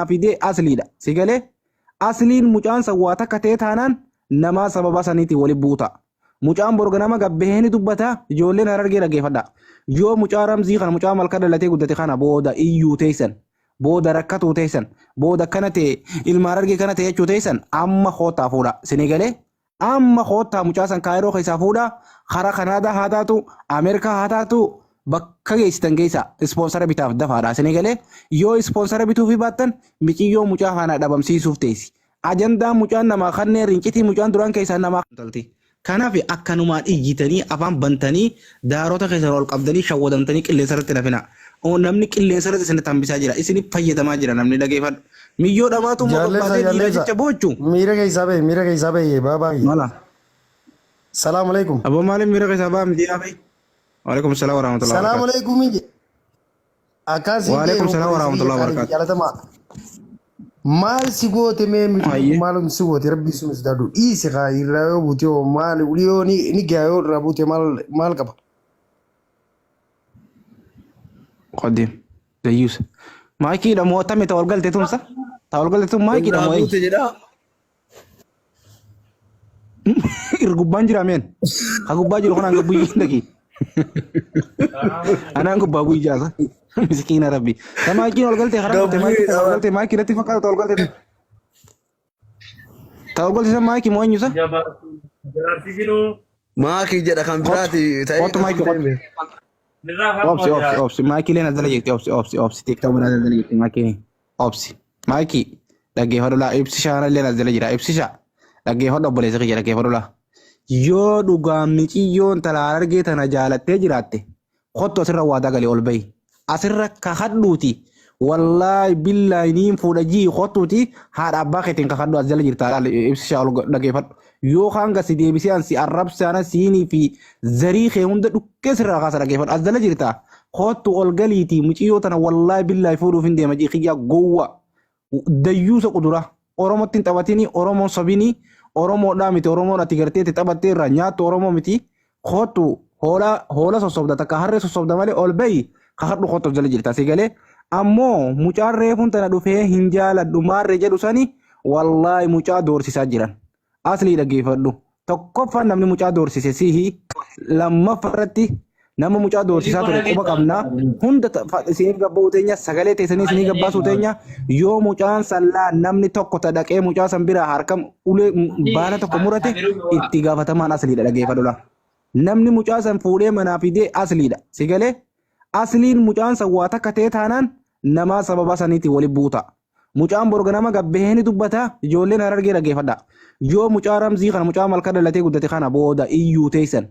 fidee asliidha si galee asliin mucaan sawwaa takka ta'e taanaan namaa sababa saniitiin wali buuta mucaan borga nama gabbeeni dubbata ijoolleen harargee dhageeffadha yoo mucaa ramzii kana mucaa malka dhalatee guddate kana booda iyyuu teessan booda rakkatuu teessan booda kana ta'e ilma harargee kana ta'e jechuu teessan amma hootaa fuudha sini galee amma hootaa mucaa san kaayiroo keessaa fuudha hara kanaadaa haa taatu ameerikaa haa taatu bakka geessitan keessa ispoonsara bitaaf dafaadha sini galee yoo ispoonsara bituufi baattan miqiyyoo mucaa kana dhabamsiisuuf teessi ajandaan mucaan namaa kanneen rincitii mucaan duraan keessaa namaa talti kanaaf akkanumaan iyyitanii afaan bantanii daarota keessan ol qabdanii shawwadamtanii qilleensa irratti nafina namni qilleensa irratti isin tambisaa jira isin fayyadamaa jira namni dhageeffadhu miyyoo dhamaatu Jaalleessa jecha boochu miira keessaa ba'e baabaa. mala Salaamu alaikum. aboo maaliif miira keessaa ba'aa miti yaafai waalaikum salaam warahmatullahi Salaamu wabarakatuh alaikum. Akkaan si waalaikum salaam warahmatullahi wabarakatuh jaalatamaa. Maal si goote mee Ayye. maalum si goote rabbi sun si daadu dhiise kaa irraa yoo buute yoo maal uliyoo ni gaa yoo irraa buute maal qaba. قديم ديوس مايكي ده موتامي تاول قلت تونسا تاول قلت تون مايكي ده موي irgubbaan jira meen ka gubbaa jiru kana angabbu yindaki ana angabbu ijaasa miskiina rabbi ta maaykiin ol galte haram te maaykii irratti fakkaata ta ol galte san maayikii moo eenyusa Maakii jedha kan biraati Otto maayikii obsi maayikii leen addala jirti obsi tiktok bira addala jirti maayikii obsi maayikii dhaggeeffadhu laa ibsi shaana leen addala jira ibsi shaa dhaggeeffadhu obboleessa kiyya dhaggeeffadhu laa yoo dhugaa miciyyoon talaa argee tana jaalattee jiraatte kottu asirra waadaa galee ol bahi asirra kakadhuuti wallaahi billaahi niin fuudha jii kottuuti haadha abbaa keetiin kakadhu as jala jirta ibsishaa ol dhaggeeffadhu yoo hanga si deebisee ansi arrabsaana siinii fi zarii kee hunda dhukkee sirraa kaasa dhaggeeffadhu as jala jirta kottu ol galiiti muciyyoo tana wallaahi billaahi fuudhuuf hin deema jii kiyyaa gowwa dayyuusa qudura oromotti hin taphatini oromoon sobini oromoodhaa miti oromoon ati gartee itti taphattee irraa nyaattu oromoo miti kottu hoola sossobda takka harree sossobda malee ol bahi kakadhu kottu jala jirta si galee ammoo mucaan reefuun tana dhufee hin jaaladhu maarree jedhu sani wallaahi mucaa doorsisaa jiran aslii dhaggeeffadhu tokkoffaan namni mucaa doorsise sihi lammaffarratti nama mucaa doorsisaa ture quba qabnaa hunda isinii gabba'uu teenya sagalee teessanii isinii gabbaasuu teenya yoo mucaan sallaa namni tokko dhaqee mucaa san biraa harka ulee baala tokko murate itti gaafatamaan asliidha dhaggeeffadhu namni mucaa san fuudhee manaa fidee asliidha si galee asliin mucaan san waa takka ta'e taanaan namaa sababa saniitiin wali buuta mucaan borga nama gabbeeni dubbata ijoolleen harargee dhaggeeffadha yoo mucaa ramzii kana mucaa malka dhalatee guddate kana booda iyyuu teessan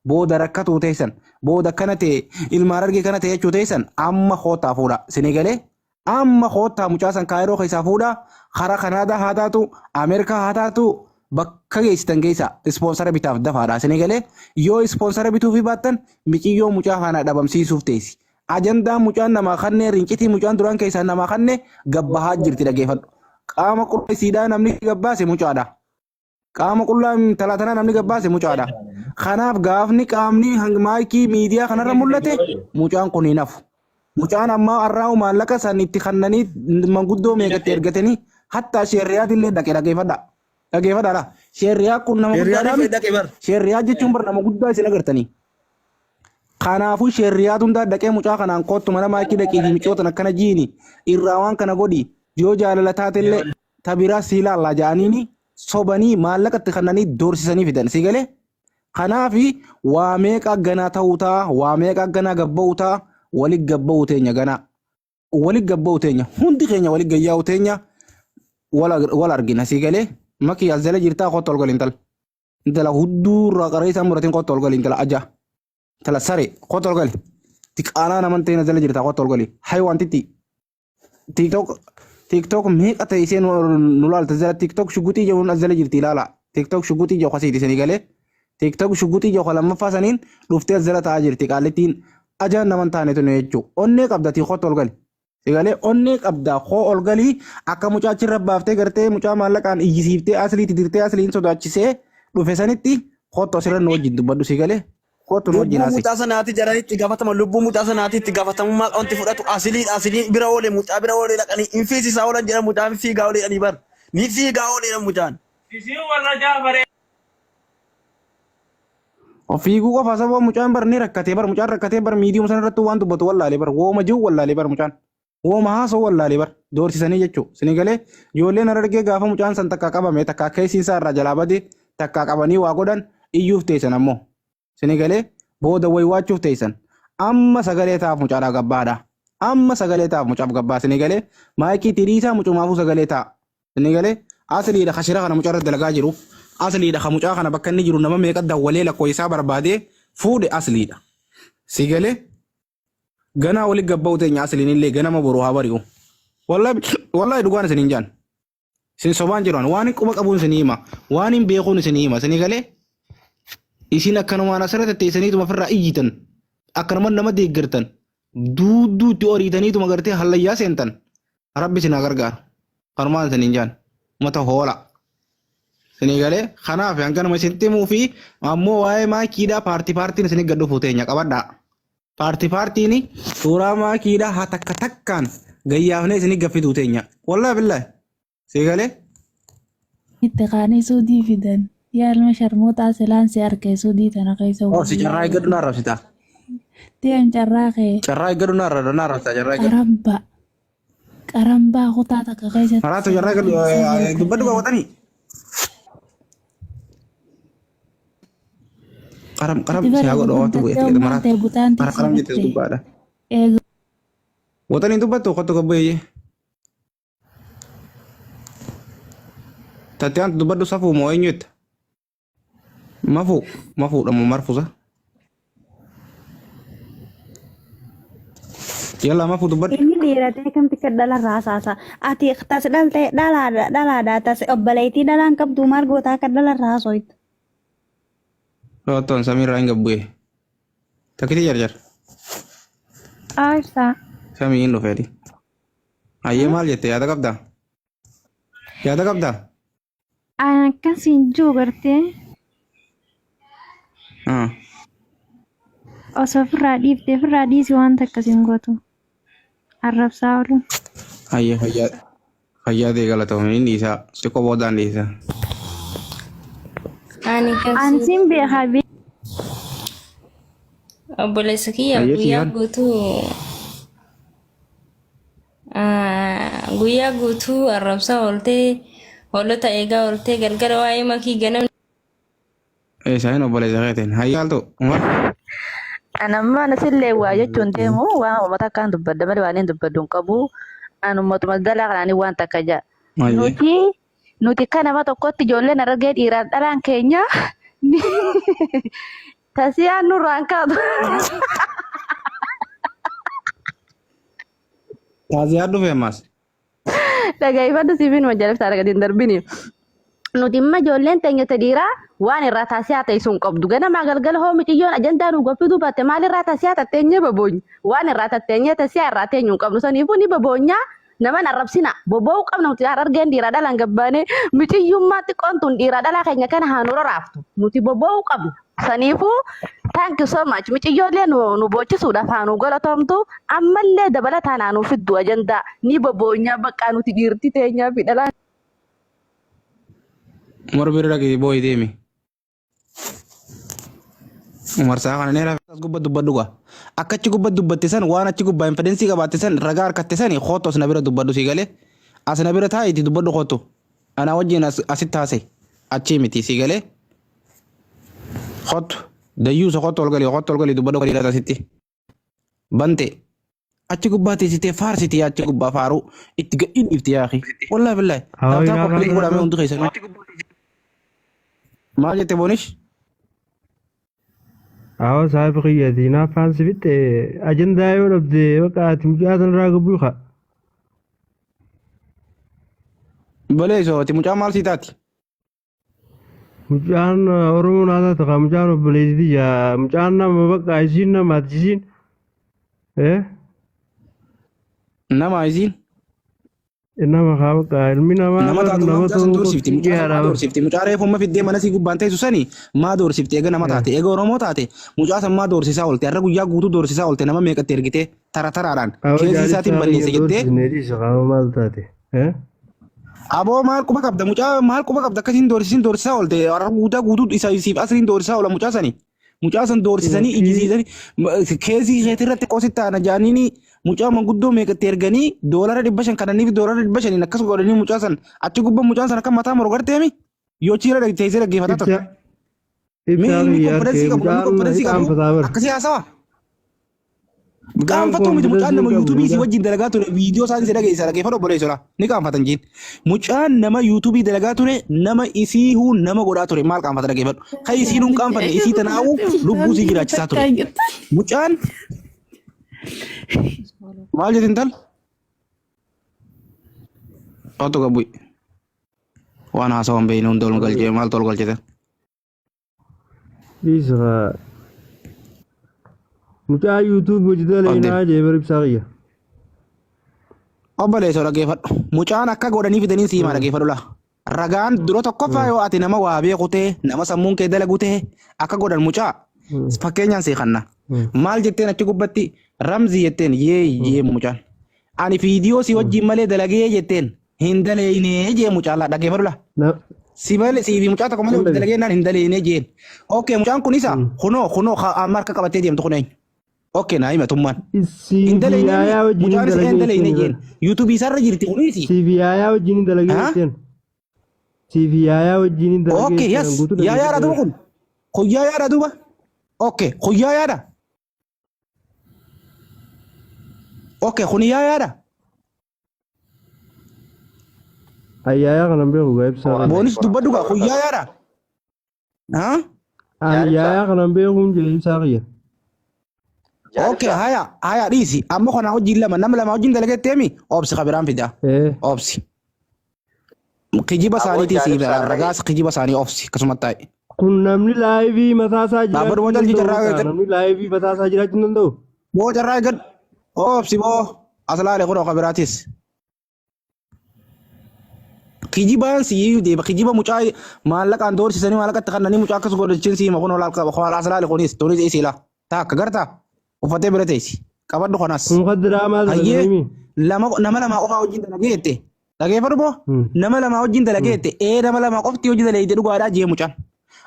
booda rakkatuu teessan booda kana ta'e ilma harargee kana ta'e jechuu teessan amma hootaa fuudha sini galee amma hootaa mucaa san kaayiroo keessaa fuudha hara kanaadaa haa taatu ameerikaa haa taatu bakka geessitan keessa ispoonsara bitaaf dafaadha sini galee yoo ispoonsara bituufi baattan miqiyyoo mucaa kana dhabamsiisuuf teessi ajandaan mucaan namaa kanneen rincitii mucaan duraan keessaa namaa kanneen gabbahaa jirti dhaggeeffadhu qaama qulqulleessiidhaa namni gabbaase mucaadha qaama qullaa talaatanaa namni gabbaase mucaadha kanaaf gaafni qaamni maayikii miidiyaa kanarra mul'ate mucaan kun hin hafu mucaan ammaa har'aa maallaqa san itti kannanii manguddoo meeqatti ergatanii hatta sheerriyaatillee dhaqe dhaggeeffadhaadha sheerriyaa kun nama guddaadhaan sheerriyaa jechuun bar nama guddaa isin agartanii kanaafuu sheerriyaa hundaa dhaqee mucaa kanaan kottu mana maayikii dhaqiifi micootan akkana jiini irraa waan kana godhi yoo jaalala taatillee tabiraa siilaallaa ja'aniini sobanii maallaqatti kannanii doorsisanii fidan si galee kanaafi waa meeqa ganaa ta'uu ta'a waa meeqa ganaa gabba'uu ta'a wali gabba'uu teenya ganaa wali gabba'uu teenya hundi keenya wali gayyaa'uu teenya wal argina si galee makii as jala jirtaa kottu ol galin intala hudduu irraa qaree isaan muratiin kottu ol galin intala ajaa intala saree kottu ol gali tiqaanaa naman ta'in as jala jirtaa kottu ol gali hayiwaantitti TikTok meeqa ta'e isheen nu laalta jala TikTok shugutii jedhuun as jala jirti ilaala TikTok shugutii jedhu kasiiti sanii galee TikTok shugutii jedhu lammaffaa saniin dhuftee as jala taa'aa jirti qaallittiin ajaan naman taane tunu jechuudha onnee qabda tikootti ol gali sigalee onnee qabda koo ol galii akka mucaachirra baaftee gartee mucaa maallaqaan iyyisiiftee asliitti dirtee asliin sodaachisee dhufe sanitti kotto asirra nu wajjin dubbadhu sigalee kottu nu wajjin lubbuu haasa'e. mucaa sanaatti jaranitti gaafatama lubbuu mucaa sanaatti itti gaafatamummaa qabanti fudhatu asiliin bira oolee mucaa bira oolee dhaqanii hin fiisisaa oolan jedhan mucaan fiigaa ooleedhanii bar ni fiigaa ooleedhan mucaan. Fiiguu qofa sababa mucaan bar ni rakkatee bar mucaan rakkatee bar miidiyuma sana irratti waan dubbatu wallaalee bar wooma jiru wallaalee bar mucaan wooma haasa'u wallaalee bar doorsisanii jechuu sini galee ijoolleen argee gaafa mucaan san takka qabame takka keessi isaa irraa jalaa bade takka qabanii waa godhan iyyuuf teessan ammoo sini galee booda waywaachuuf teessan amma sagalee taa'aaf mucaadhaa gabbaadha amma sagalee taa'aaf mucaaf gabbaa sini galee maayikii tiriisaa mucumaafuu sagalee taa'a sini galee asliidha kashira kana mucaa irratti dalagaa jiru asliidha ka mucaa kana bakka inni jiru nama meeqa dawwalee lakkoo isaa barbaadee fuudhe asliidha si galee ganaa walitti gabba'u teenya asliin illee ganama boruu haa bari'u wallahi dhugaan isiniin jaan isin sobaan jiran waan quba qabuun isin hima waan hin beekuun isin hima sini galee isin akkanumaan asirratti teessaniituma ofirraa iyyitan akkanuma nama deeggartan duuduutti oriitaniituma gartee hallayyaa seentan rabbi isin haa gargaaru kanumaan isiniin jaan mata hoola sini galee kanaaf hanganuma isinitti himuu fi ammoo waa'ee maakiidhaa paartiin isin gaddu fuuteenya qabadhaa paartiin suuraa maakiidhaa haa takka takkaan gayyaafnee isin gaffituu teenya wallahi billahi si galee itti qaanii suudii fidan yaalma sharmoota asilaan si harkee suudii tana keessa si carraa eeggadhu naa rabsitaa deem carraa kee carraa eeggadhu naa rabsitaa carraa eeggadhu qarambaa kutaa takka keessa maraatu carraa eeggadhu dubbadhu qabatanii qaram si haa godhu oottu bu'eetti maraatu qaram jettee dubbaadha watanii dubbattu kottu gabbeeyye Tatian dubbadhu safuu moo eenyutti mafuudha moo marfusa yalla mafuu dubbadhu Ini dhiiratee kamti ka dhalarraa saasa. Ati tas dhaltee dhalaadhaa tas obboleettii dhalaan qabdu maal gootaa ka dhalarraa soytu. Roottoon samiirraa hin gabbu'e takkiti jarjar Aarsaa. samii hin dhufeeti hayyee maal jette yaada qabdaa Akkasiin jiru gartee osoo ofirraa dhiiftee ofirraa dhiisi wanta akkasiin gootu. Arrabsaa oolu. hayyee fayyaa ta'e galatoomne inni isaa xiqqoo boodaan dhiisa. Ansiin beekaa beekaa. Obboleessa kiyya guyyaa guutuu arrabsaa ooltee hoolota eegaa ooltee galgala waa'ee makii ganam. Isaan obboleessa keetiin hayyee haaltu Anamma nasillee waa jechuun deemu waan uummata akkaan dubbadda malee waan hin dubbaddu hin qabu. An uummatuma dalaa kanaanii waan takka jaa. Nuti kan nama tokkotti ijoolleen argee dhiiraan dhalaan keenya tasiyaan nurraan kaatu. taasisaa dhufe ammas Dhagaifadhu siifin majaliftaa argatiin darbini. Nuti imma ijoolleen teenya dhiiraa waan irraa taasisaa ta'e sun qabdu. Ganama galgala hoo miciyyoon ajandaa nu goffiduu baatte maal irraa taasisaa tatteenyee baboonyi. Waan irraa tatteenyee taasisaa irraa teenyu hin qabnu. Saniifuu ni baboonyaa naman arrabsina. Boba'uu qabna nuti argeen dhiiraa dhalaan gabbaanee miciyyummaa xiqqoon tun dhiiraa dhalaa keenya kana haa nu raaftu. Nuti boba'uu qabna. Saniifuu thank you so much. Miciyyoollee nu boochisuudhaaf haa nu galatoomtu. Ammallee dabalataan haa nu fiddu ajandaa ni baboonyaa bakka nuti dhiirti teenyaa fi dhalaan. Umar bira dhaqee booyi deemi. Umar saa kana neera as gubba dubbadhu gaa. Akka achi gubba dubbatte san waan achi gubbaa infidensii qabaatte san ragaa harkatte san kootu as na bira dubbadhu si galee. As na bira taa'iti dubbadhu kootu. Anaa wajjin asitti haase achii miti si galee. Kootu dayyuusa kootu ol galii dubbadhu galii laata asitti. Bante achi gubbaa teessitee faarsiti achi gubbaa faaruu itti gadhiin ifti yaaqi. Wallaahi billaahi. Dabtaa koppilee godhamee hundi keessanii. Maal jette boonish? Awo saafi qiyyati naafaan sifitte ajandaa yoo dhabde bakka ati mucaa sanarraa gabbuu qa. Baleesoo ati mucaa maal sii taati? Mucaan Oromoo naa taata qa mucaan obboleessiti jaa mucaan nama bakka isiin nama ati isiin. Nama isiin? Nama kaa ilmi namaa nama taatu nama mucaa san tokko doorsifti mucaa san maa doorsifti mucaa reefu amma fiddee mana sii gubbaan teessu sani maa doorsifti eega nama taate eega oromoo taate mucaa san maa doorsisaa oolte har'a guyyaa guutuu doorsisaa oolte nama meeqatti ergite tara taraadhaan keessi isaatiin balleesse jettee needhiisa qaama maal taate aboo maal quba qabda mucaa maal quba qabda akkasiin doorsisaa oolte har'a guutaa guutuu isa siif asriin doorsisaa oola mucaa sani mucaa san doorsisanii ijjisiisanii keessi keetirratti qosittaana jaaniini mucaa manguddoo meeqatti erganii doolara 500 kananiif doolara 500 akkas godhanii mucaa san achi gubbaa mucaan san akka mataa maru garteemi yoo chiira teessee dhaggeeffataa ture. Inni konfidensi qabu akkasii haasawa. Qaanfatu miti mucaan nama yuutuubii si wajjin dalagaa ture viidiyoo isaan si dhageessa dhaggeeffadhu obboleessola ni qaanfatan jiin. Mucaan nama yuutuubii dalagaa ture nama isiihuu nama godhaa ture maal qaanfata dhaggeeffadhu. Kan isiin hin qaanfanne isii tanaa'u lubbuu si jiraachisaa ture. Mucaan maal jettiin tal? Otto gabbu'i. Waan haasawan beeyne hunda ol galchee maaltu ol galchite? dhiisa mucaa yuutuub hojjetaa leenaa jeebar ibsaa qiyya. Obboleessoo dhaggeeffadhu. Mucaan akka godhanii fidanii siimaa dhaggeeffadhu laa. Ragaan dura tokkoffaa yoo ati nama waa beeku ta'e nama sammuun kee dalagu ta'e akka godhan mucaa fakkeenyaan seeqanna. Maal jetteen achi gubbatti ramzii jetteen yee mucaan. Ani viidiyoo si wajjin malee dalagee jetteen hin daleeynee jee mucaan laa dhaggeeffadhu laa. Si malee siifi mucaa tokko malee dalagee naan hin daleeynee jeen. Ookee mucaan kun isa kunoo marka qabattee deemtu kun eenyu. Oke, nah ini teman. Siviaya wajjin dalagee YouTube isarra jirti kunisi. Siviaya wajjin dalagee Siviaya wajjin dalagee. Oke, yes. Ya ada tuh kun. Koya ada tuh, oke, koya ada. Oke, kuni ya ada. Ayaya kan ambil website. Bonus tuh juga koya ada. Hah? Ayaya kan ambil jadi sari. Oke, haya diisi. Amma kana wajjin nama wajjin dalagee teemi. Obsi kabiraan fida. Obsi. Kijiba saaniiti si ragaas kijiba saanii obsi kasuma taa'e. Kun namni laayivii mataasaa jira. Dhaabbatuma wajjin jarraa eeggadhu. Namni laayivii mataasaa jiraachuu hin danda'u. Boo jarraa eeggadhu. Obsi boo asalaalee kunoo kabiraatis. Kijibaan si deeba kijiba mucaa maallaqaan doorsisanii maallaqatti kannanii mucaa akkas godhachiin si makunoo laal asalaalee kunis turis isiila. Taakka gartaa. Uffatee bira teessi. Qabadhu kanas. Muqaddiraa maal dalagee? Nama lama qofaa wajjin dalageette. Dhageeffadhu boo? Nama lama wajjin dalageette. Nama lama qofti hojii dalageette dhugaadhaa jee mucaan.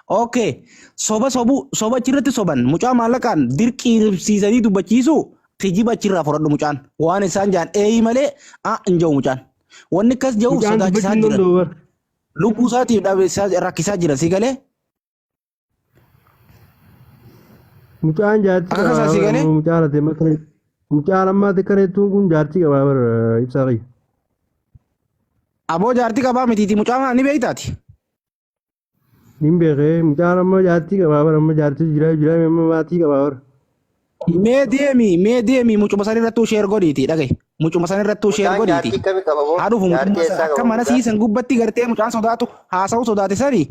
Okay. Soba achirratti soban. Mucaa maallaqaan dirqiisiisanii dubbachiisu kijiba achirraa fudhadhu mucaan. Waan isaan jaan malee hin jiru mucaan. Wanni akkas jiru sodaachisaa jira. Lubbuu isaatiif rakkisaa jira si galee. Mucaan jaartii qabaa mucaan ati makare mucaan amma ati kareettuun kun jaartii qabaa bar ibsaa qiyya. Aboo jaartii qabaa mitiiti mucaan ni beektaati. Nin beekee mucaan amma jaartii qabaa bar amma jaartii jira amma maatii qabaa bar. Mee deemi mucuma san irrattuu sheer godhiiti dhagaye mucuma san irrattuu sheer godhiiti. Haa dhufu akka mana siisan gubbatti gartee mucaan sodaatu haasa'u sodaate sani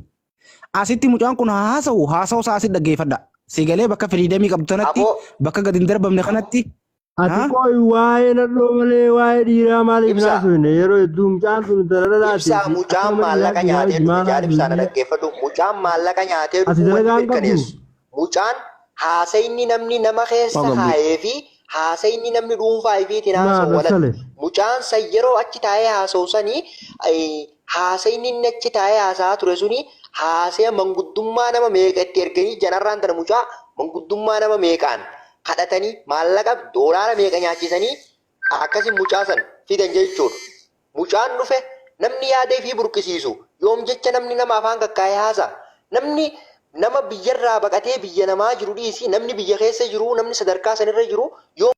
asitti mucaan kun haasa'u isaa asitti dhaggeeffadha. Sigalee bakka firiidamii qabdu sanatti bakka gadi hin darbamne kanatti. Ati qoy waa'ee nadhoo malee waa'ee dhiiraa maaliif naasofne yeroo hedduu mucaan sun darararaati. Ibsaa mucaan maallaqa nyaatee dhufu ibsaan dhaggeeffatu mucaan maallaqa nyaatee dhufu wanti mirkaneessu. Mucaan haasa'inni namni nama keessa haayee fi haasa'inni namni dhuunfaa ifiitiin haasa'u walatti. Mucaan san yeroo achi taa'ee haasa'u sanii haasa'inni inni achi taa'ee haasa'aa ture suni haasa'e manguddummaa nama meeqa itti erganii janarraan tana mucaa manguddummaa nama meeqaan kadhatanii maallaqa doolaara meeqa nyaachisanii akkasii mucaa san fidan jechuudha. Mucaan dhufe namni yaadee fi burqisiisu yoom jecha namni nama afaan kakkaa'ee haasa namni nama biyyarraa baqatee biyya namaa jiru dhiisi namni biyya keessa jiru namni sadarkaa sanirra jiru yoom